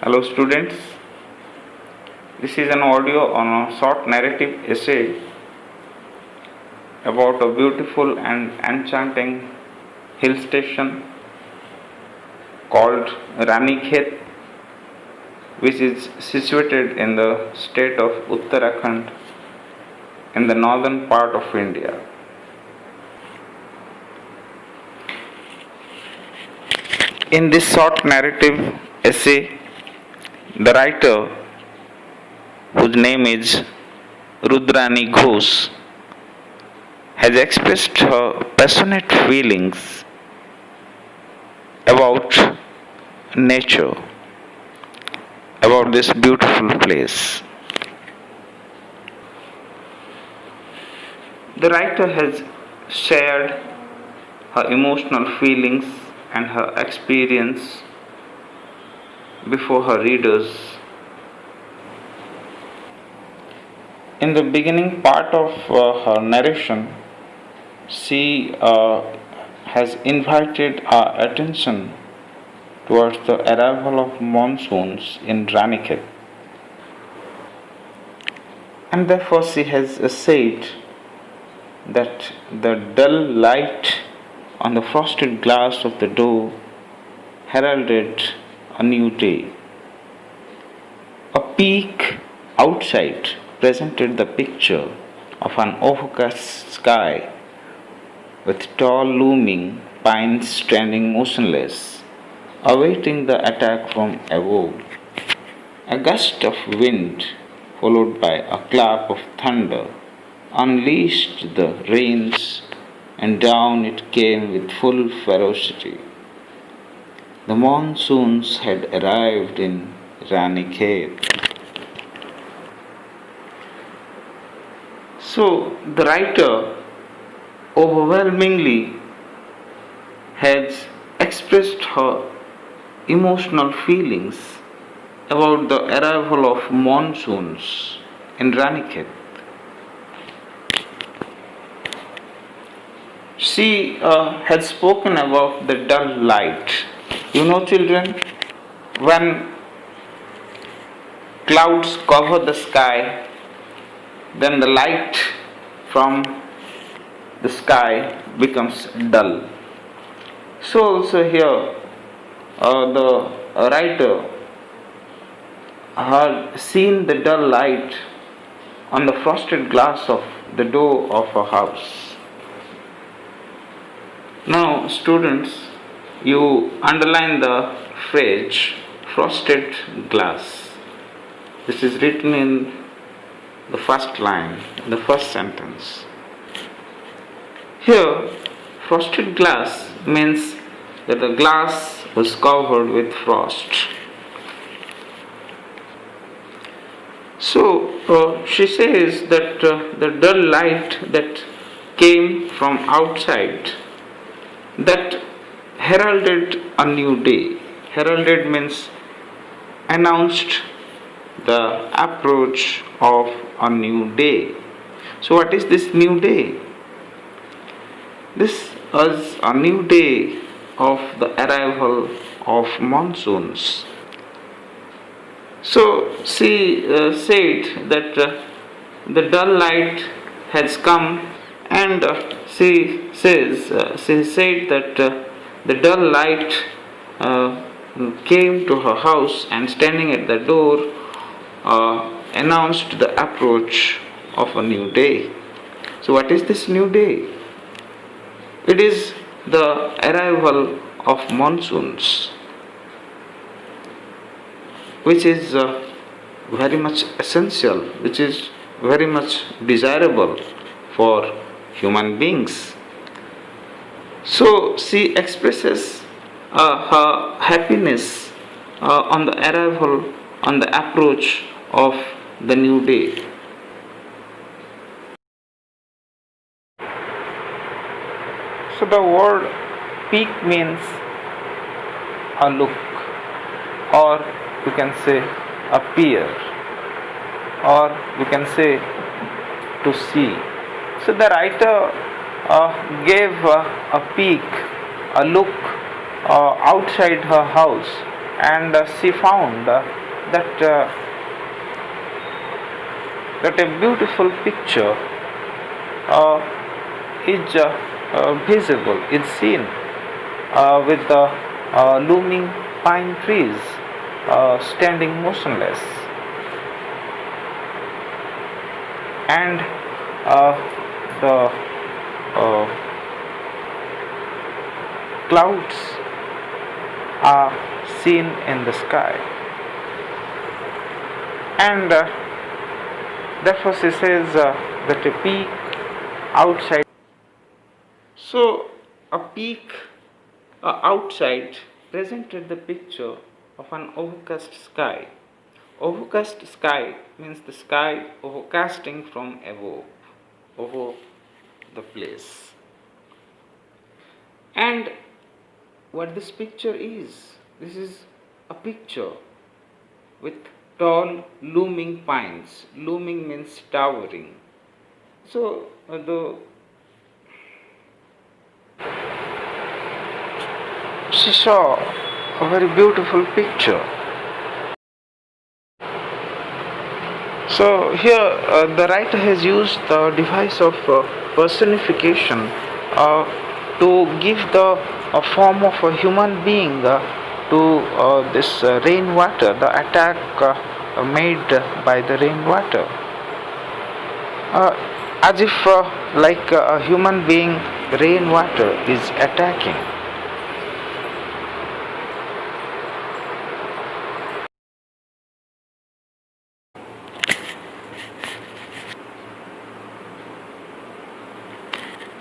Hello students, this is an audio on a short narrative essay about a beautiful and enchanting hill station called Ranikhet, which is situated in the state of Uttarakhand in the northern part of India. In this short narrative essay, the writer, whose name is Rudrani Ghosh, has expressed her passionate feelings about nature, about this beautiful place. The writer has shared her emotional feelings and her experience before her readers. In the beginning part of her narration, she has invited our attention towards the arrival of monsoons in Ranikhet. And therefore she has said that the dull light on the frosted glass of the door heralded a new day. A peak outside presented the picture of an overcast sky with tall looming pines standing motionless, awaiting the attack from above. A gust of wind, followed by a clap of thunder, unleashed the rains, and down it came with full ferocity. The monsoons had arrived in Ranikhet. So the writer overwhelmingly has expressed her emotional feelings about the arrival of monsoons in Ranikhet. She has spoken about the dull light. You know, children, when clouds cover the sky, then the light from the sky becomes dull. So also here, the writer had seen the dull light on the frosted glass of the door of her house. Now, students, you underline the phrase frosted glass. This is written in the first line, in the first sentence. Here, frosted glass means that the glass was covered with frost. So, she says that the dull light that came from outside, that heralded a new day. Heralded means announced the approach of a new day. So what is this new day? This is a new day of the arrival of monsoons. So she said that the dull light has come, and she said that the dull light came to her house, and standing at the door announced the approach of a new day. So what is this new day? It is the arrival of monsoons, which is very much essential, which is very much desirable for human beings. So she expresses her happiness on the arrival, on the approach of the new day. So the word peak means a look, or you can say a peer, or you can say to see. So the writer gave a peek, a look outside her house and she found that a beautiful picture uh, is visible, is seen with the looming pine trees standing motionless, and the uh, clouds are seen in the sky, and therefore she says that a peak outside. So a peak outside presented the picture of an overcast sky. Overcast sky means the sky overcasting from above over the place. And what this picture is, this is a picture with tall looming pines. Looming means towering. So she saw a very beautiful picture. So here the writer has used the device of personification to give the form of a human being to this rainwater, the attack made by the rainwater, as if like a human being, rainwater is attacking.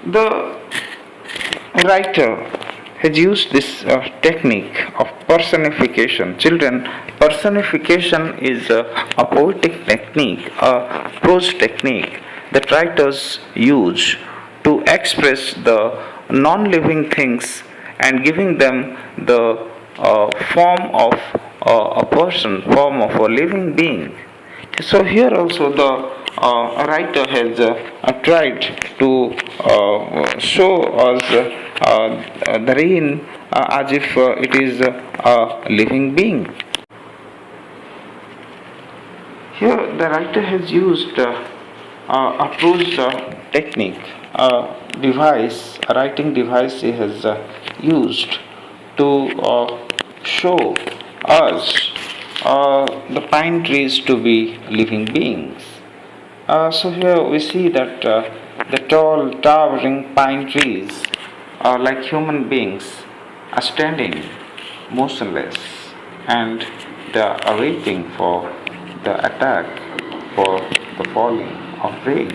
The writer has used this technique of personification. Children, personification is a poetic technique, a prose technique that writers use to express the non-living things and giving them the form of a person, form of a living being. So here also the writer has tried to show us the rain as if it is a living being. Here the writer has used a prose technique, a writing device he has used to show us the pine trees to be living beings. So here we see that the tall, towering pine trees, like human beings, are standing motionless, and they are awaiting for the attack, for the falling of rain.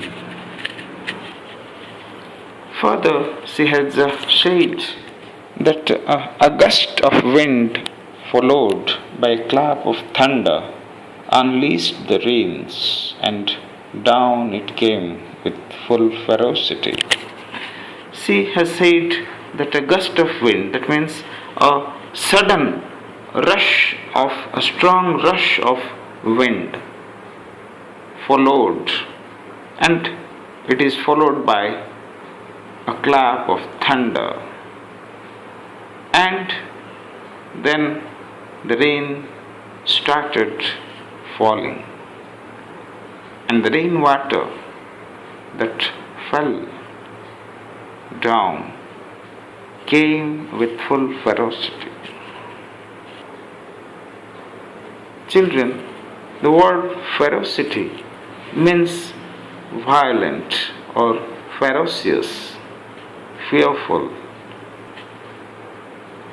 Further, she has said that a gust of wind followed by a clap of thunder unleashed the rains, and down it came with full ferocity. She has said that a gust of wind, that means a sudden rush of a strong rush of wind, followed, and it is followed by a clap of thunder, and then the rain started falling, and the rainwater that fell down came with full ferocity. Children, the word ferocity means violent or ferocious, fearful.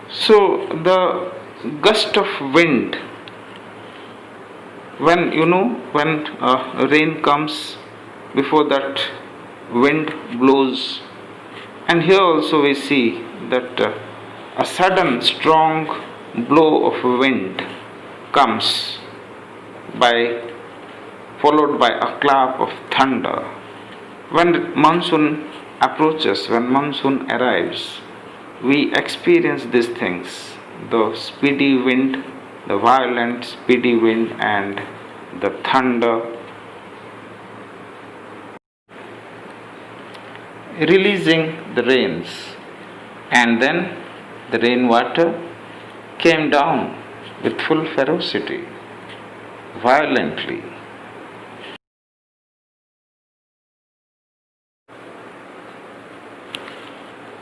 So the gust of wind, when rain comes, before that wind blows, and here also we see that a sudden strong blow of wind comes followed by a clap of thunder. When monsoon approaches, when monsoon arrives, we experience these things: the speedy wind, the violent speedy wind, and the thunder releasing the rains, and then the rainwater came down with full ferocity, violently.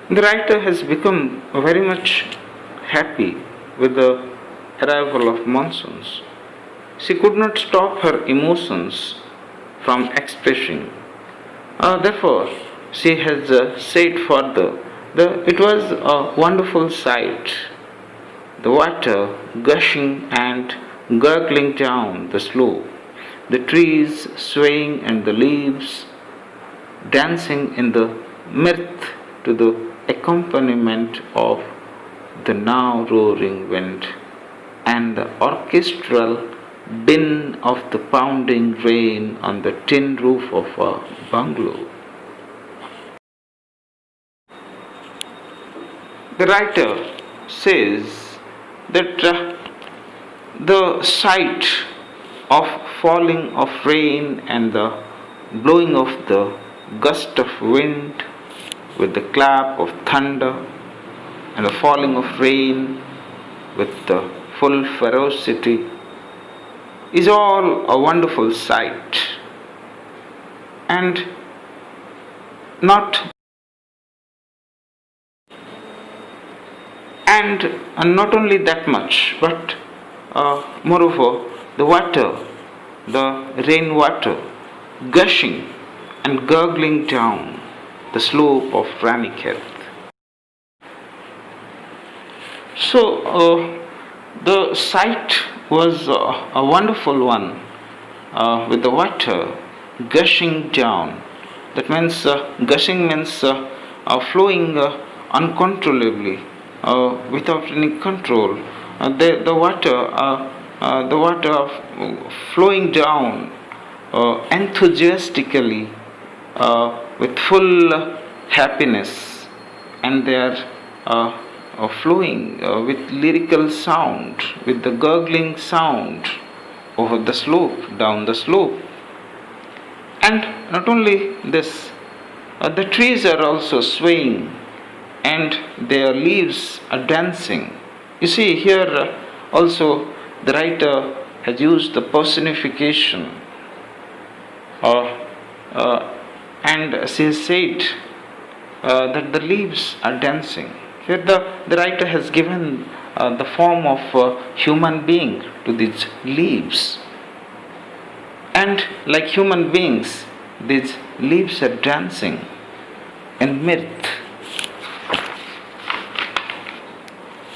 The writer has become very much happy with the arrival of monsoons. She could not stop her emotions from expressing. Therefore, she has said further that it was a wonderful sight, the water gushing and gurgling down the slope, the trees swaying and the leaves dancing in the mirth to the accompaniment of the now roaring wind and the orchestral din of the pounding rain on the tin roof of a bungalow. The writer says that the sight of falling of rain and the blowing of the gust of wind with the clap of thunder and the falling of rain with the full ferocity is all a wonderful sight, and not not only that much, but moreover the water, the rainwater gushing and gurgling down the slope of Ranikhet's. So the sight was a wonderful one, with the water gushing down. That means gushing means flowing uncontrollably, without any control. The water flowing down enthusiastically, with full happiness, and they are flowing with lyrical sound, with the gurgling sound over the slope, down the slope. And not only this, the trees are also swaying and their leaves are dancing. You see, here also the writer has used the personification, and she has said that the leaves are dancing. Here the writer has given the form of a human being to these leaves. And like human beings, these leaves are dancing in mirth,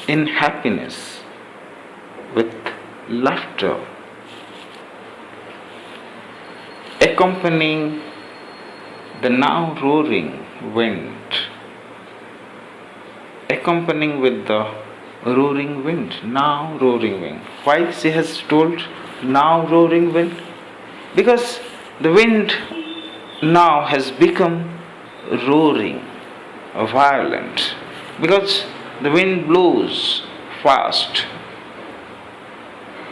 in happiness, with laughter, accompanying the now roaring wind, accompanying with the roaring wind, now roaring wind. Why she has told now roaring wind? Because the wind now has become roaring, violent, because the wind blows fast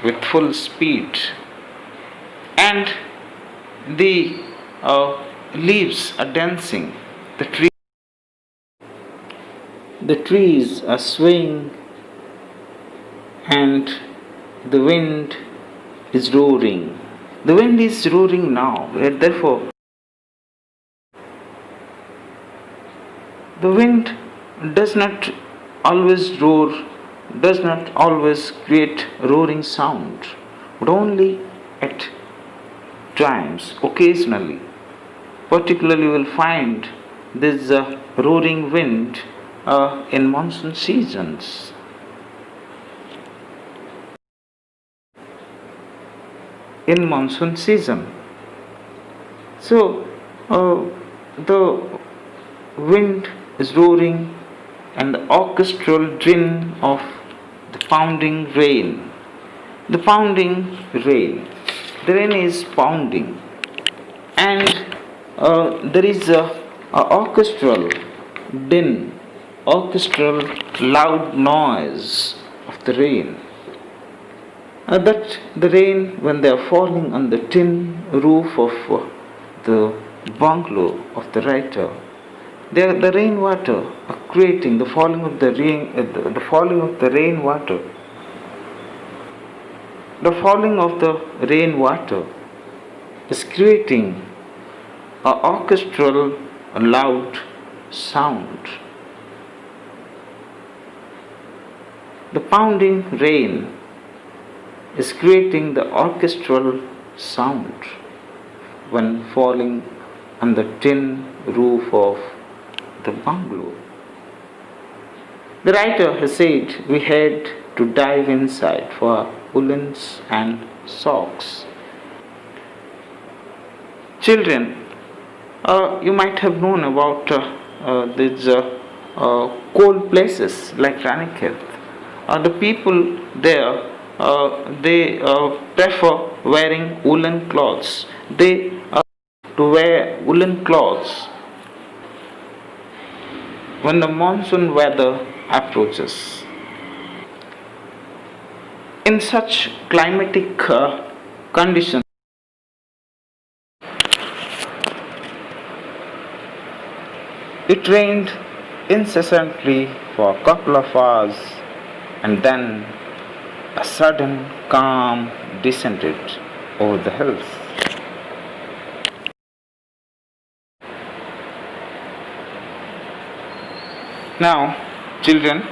with full speed, and the leaves are dancing, the trees are swaying, and the wind is roaring. The wind is roaring now, and therefore the wind does not always roar, does not always create roaring sound, but only at times, occasionally. Particularly, you will find this roaring wind in monsoon seasons. In monsoon season. So the wind is roaring, and the orchestral din of the pounding rain. The pounding rain. The rain is pounding, and there is a orchestral din, orchestral loud noise of the rain. That the rain, when they are falling on the tin roof of the bungalow of the writer, the rainwater are creating the falling of the rain, the falling of the rainwater The falling of the rainwater is creating a orchestral loud sound. The pounding rain is creating the orchestral sound when falling on the tin roof of the bungalow. The writer has said we had to dive inside for woolens and socks. Children, you might have known about these cold places like Ranikhet. The people there they prefer wearing woolen clothes. They to wear woolen clothes when the monsoon weather approaches. In such climatic conditions, it rained incessantly for a couple of hours, and then a sudden calm descended over the hills. Now, children,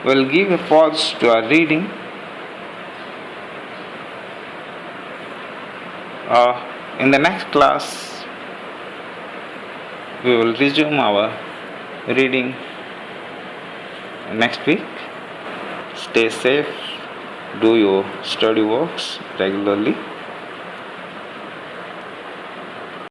we'll give a pause to our reading. In the next class, we will resume our reading next week. Stay safe, do your study works regularly.